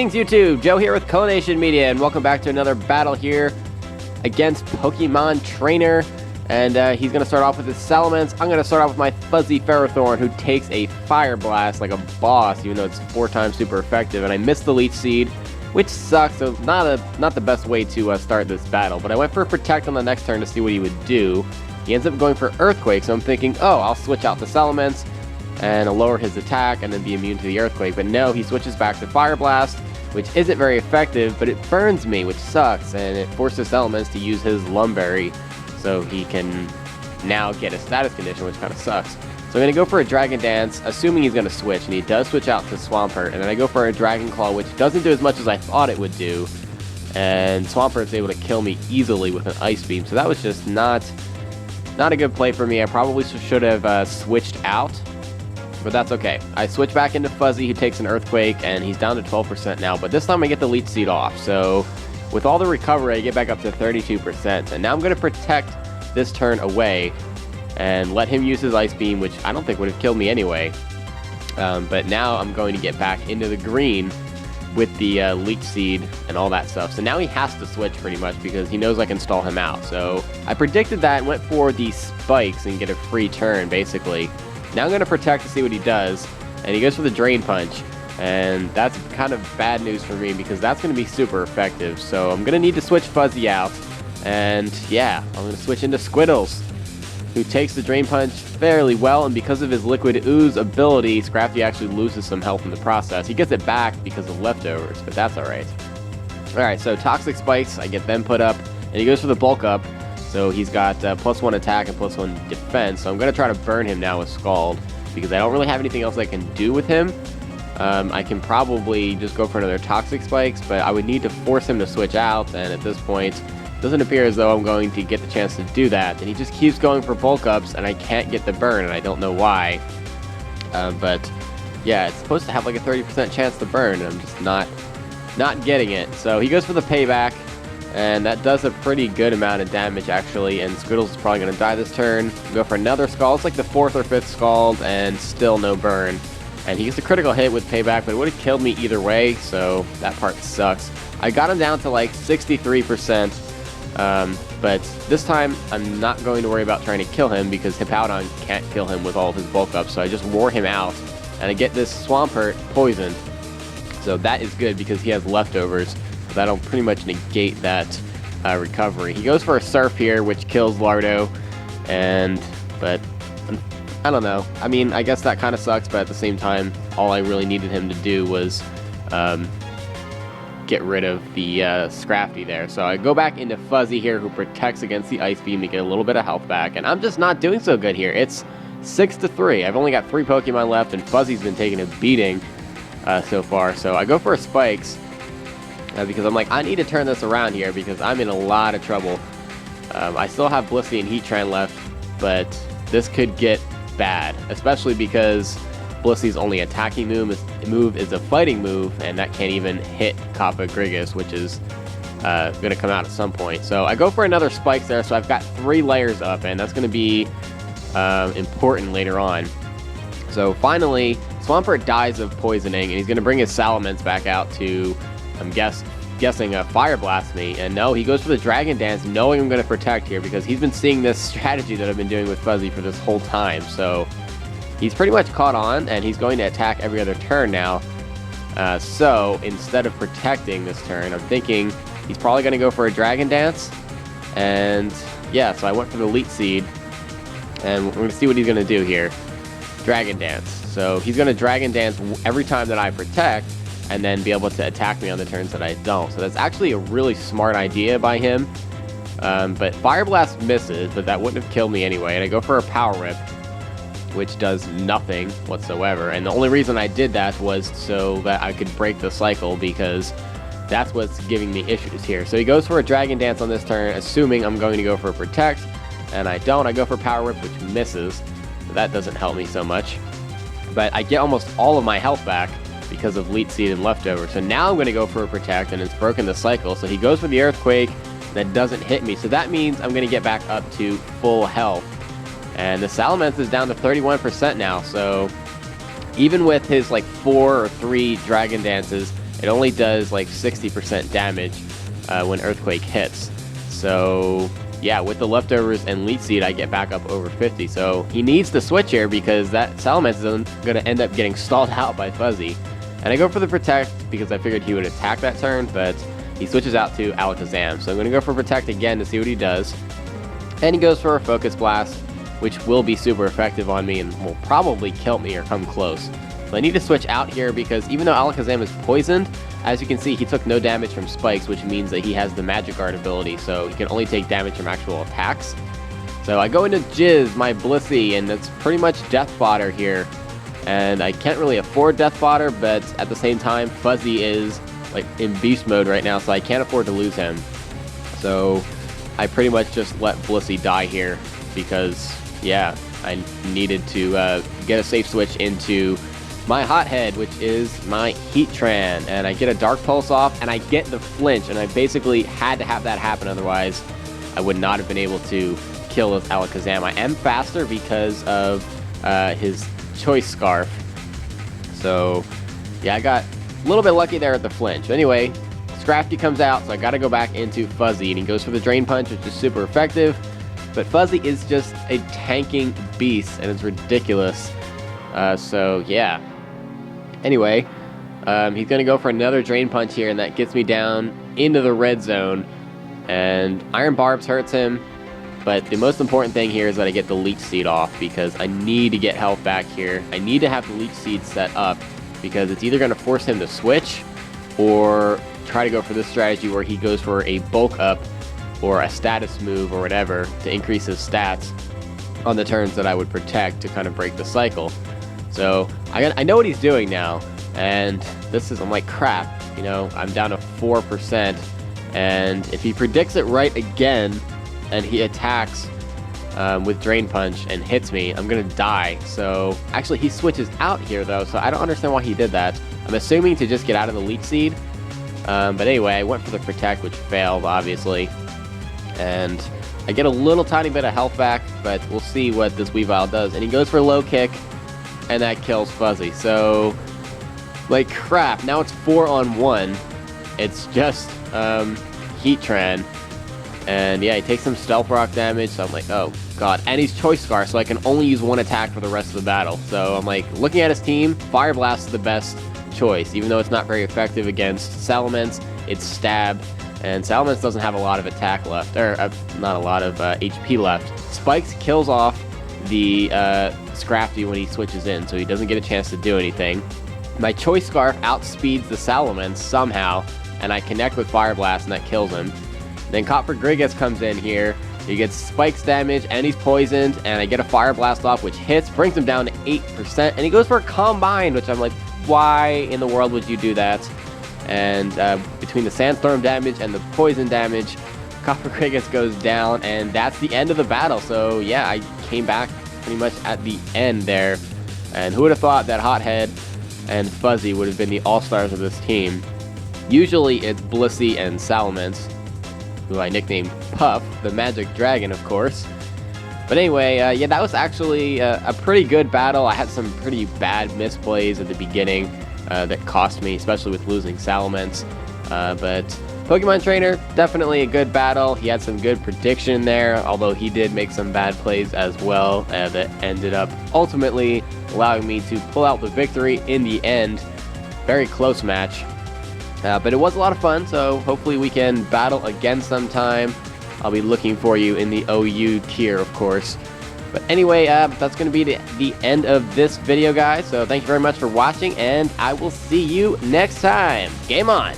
Greetings YouTube, Joe here with Culination Media, and welcome back to another battle here against Pokemon Trainer. And he's going to start off with his Salamence. I'm going to start off with my Fuzzy Ferrothorn, who takes a Fire Blast like a boss, even though it's 4 times super effective. And I missed the Leech Seed, which sucks, so not the best way to start this battle. But I went for Protect on the next turn to see what he would do. He ends up going for Earthquake, so I'm thinking, oh, I'll switch out the Salamence and I'll lower his attack and then be immune to the Earthquake. But no, he switches back to Fire Blast, which isn't very effective, but it burns me, which sucks, and it forces Salamence to use his Lumberry, so he can now get a status condition, which kind of sucks. So I'm going to go for a Dragon Dance, assuming he's going to switch, and he does switch out to Swampert, and then I go for a Dragon Claw, which doesn't do as much as I thought it would do, and Swampert's able to kill me easily with an Ice Beam, so that was just not a good play for me. I probably should have switched out, but that's okay. I switch back into Fuzzy, who takes an Earthquake, and he's down to 12% now, but this time I get the Leech Seed off, so with all the recovery, I get back up to 32%, and now I'm going to protect this turn away and let him use his Ice Beam, which I don't think would have killed me anyway, but now I'm going to get back into the green with the Leech Seed and all that stuff. So now he has to switch pretty much because he knows I can stall him out. So I predicted that and went for the Spikes and get a free turn, basically. Now I'm going to protect to see what he does, and he goes for the Drain Punch, and that's kind of bad news for me because that's going to be super effective. So I'm going to need to switch Fuzzy out, and yeah, I'm going to switch into Squiddles, who takes the Drain Punch fairly well, and because of his Liquid Ooze ability, Scrafty actually loses some health in the process. He gets it back because of leftovers, but that's alright. Alright, so Toxic Spikes, I get them put up, and he goes for the Bulk Up. So he's got +1 attack and +1 defense. So I'm going to try to burn him now with Scald, because I don't really have anything else I can do with him. I can probably just go for another Toxic Spikes, but I would need to force him to switch out, and at this point, it doesn't appear as though I'm going to get the chance to do that. And he just keeps going for Bulk Ups, and I can't get the burn, and I don't know why. But yeah, it's supposed to have like a 30% chance to burn, and I'm just not getting it. So he goes for the Payback, and that does a pretty good amount of damage, actually, and Squiddles is probably going to die this turn. Go for another Scald. It's like the 4th or 5th Scald, and still no burn. And he gets a critical hit with Payback, but it would have killed me either way, so that part sucks. I got him down to like 63%, but this time I'm not going to worry about trying to kill him because Hippowdon can't kill him with all of his bulk up, so I just wore him out, and I get this Swampert poisoned. So that is good because he has leftovers. That'll pretty much negate that recovery. He goes for a Surf here, which kills Lardo, but I don't know. I mean, I guess that kind of sucks, but at the same time, all I really needed him to do was get rid of the Scrafty there. So I go back into Fuzzy here, who protects against the Ice Beam to get a little bit of health back, and I'm just not doing so good here. It's 6-3. I've only got 3 Pokemon left, and Fuzzy's been taking a beating so far. So I go for a Spikes, because I'm like, I need to turn this around here because I'm in a lot of trouble. I still have Blissey and Heatran left, but this could get bad, especially because Blissey's only attacking move is a fighting move, and that can't even hit Kappa Grigus, which is going to come out at some point. So I go for another Spikes there, so I've got 3 layers up, and that's going to be important later on. So finally, Swampert dies of poisoning, and he's going to bring his Salamence back out to, I'm guessing Fire Blast me, and no, he goes for the Dragon Dance, knowing I'm going to protect here because he's been seeing this strategy that I've been doing with Fuzzy for this whole time. So he's pretty much caught on, and he's going to attack every other turn now. So instead of protecting this turn, I'm thinking he's probably going to go for a Dragon Dance, and yeah, so I went for the Leech Seed, and we're going to see what he's going to do here. Dragon Dance. So he's going to Dragon Dance every time that I protect, and then be able to attack me on the turns that I don't. So that's actually a really smart idea by him. But Fire Blast misses, but that wouldn't have killed me anyway. And I go for a Power Rip, which does nothing whatsoever. And the only reason I did that was so that I could break the cycle, because that's what's giving me issues here. So he goes for a Dragon Dance on this turn, assuming I'm going to go for a Protect, and I don't. I go for Power Rip, which misses. So that doesn't help me so much. But I get almost all of my health back because of Leech Seed and Leftover. So now I'm going to go for a Protect, and it's broken the cycle. So he goes for the Earthquake, that doesn't hit me. So that means I'm going to get back up to full health. And the Salamence is down to 31% now. So even with his like 4 or 3 Dragon Dances, it only does like 60% damage when Earthquake hits. So yeah, with the leftovers and Leech Seed, I get back up over 50. So he needs to switch here because that Salamence is going to end up getting stalled out by Fuzzy. And I go for the Protect because I figured he would attack that turn, but he switches out to Alakazam. So I'm going to go for Protect again to see what he does. And he goes for a Focus Blast, which will be super effective on me and will probably kill me or come close. So I need to switch out here because even though Alakazam is poisoned, as you can see, he took no damage from spikes, which means that he has the Magic Guard ability, so he can only take damage from actual attacks. So I go into Jizz, my Blissey, and it's pretty much Death Fodder here. And I can't really afford Death Fodder, but at the same time, Fuzzy is like in beast mode right now, so I can't afford to lose him. So I pretty much just let Blissey die here because, yeah, I needed to get a safe switch into my Hothead, which is my Heatran, and I get a Dark Pulse off, and I get the flinch, and I basically had to have that happen, otherwise I would not have been able to kill this Alakazam. I am faster because of his Choice Scarf, so yeah, I got a little bit lucky there at the flinch. Anyway, Scrafty comes out, so I gotta go back into Fuzzy, and he goes for the Drain Punch, which is super effective, but Fuzzy is just a tanking beast, and it's ridiculous. So yeah. Anyway, he's going to go for another Drain Punch here, and that gets me down into the red zone. And Iron Barbs hurts him, but the most important thing here is that I get the Leech Seed off, because I need to get health back here. I need to have the Leech Seed set up, because it's either going to force him to switch, or try to go for this strategy where he goes for a Bulk Up, or a status move, or whatever, to increase his stats on the turns that I would protect to kind of break the cycle. So I know what he's doing now, and I'm like, crap, you know, I'm down to 4%, and if he predicts it right again, and he attacks with Drain Punch and hits me, I'm gonna die. So actually he switches out here though, so I don't understand why he did that. I'm assuming to just get out of the Leech Seed, but anyway, I went for the Protect, which failed, obviously, and I get a little tiny bit of health back, but we'll see what this Weavile does. And he goes for Low Kick, and that kills Fuzzy. So, like crap, now it's 4-on-1. It's just Heatran. And yeah, he takes some Stealth Rock damage, so I'm like, oh god. And he's Choice Scarf, so I can only use one attack for the rest of the battle. So I'm like, looking at his team, Fire Blast is the best choice. Even though it's not very effective against Salamence, it's Stab. And Salamence doesn't have a lot of attack left, or not a lot of HP left. Spikes kills off the Scrafty when he switches in, so he doesn't get a chance to do anything. My Choice Scarf outspeeds the Salamence somehow, and I connect with Fire Blast, and that kills him. Then Coppergrigus comes in here. He gets Spikes damage, and he's poisoned, and I get a Fire Blast off, which hits, brings him down to 8%, and he goes for a Combine, which I'm like, why in the world would you do that? And between the Sandstorm damage and the poison damage, Coppergrigus goes down, and that's the end of the battle. So yeah, I came back pretty much at the end there. And who would have thought that Hothead and Fuzzy would have been the all-stars of this team? Usually it's Blissey and Salamence, who I nicknamed Puff, the Magic Dragon, of course. But anyway, yeah, that was actually a pretty good battle. I had some pretty bad misplays at the beginning that cost me, especially with losing Salamence. But Pokemon Trainer, definitely a good battle. He had some good prediction there, although he did make some bad plays as well that ended up ultimately allowing me to pull out the victory in the end. Very close match. But it was a lot of fun, so hopefully we can battle again sometime. I'll be looking for you in the OU tier, of course. But anyway, that's going to be the end of this video, guys. So thank you very much for watching, and I will see you next time. Game on!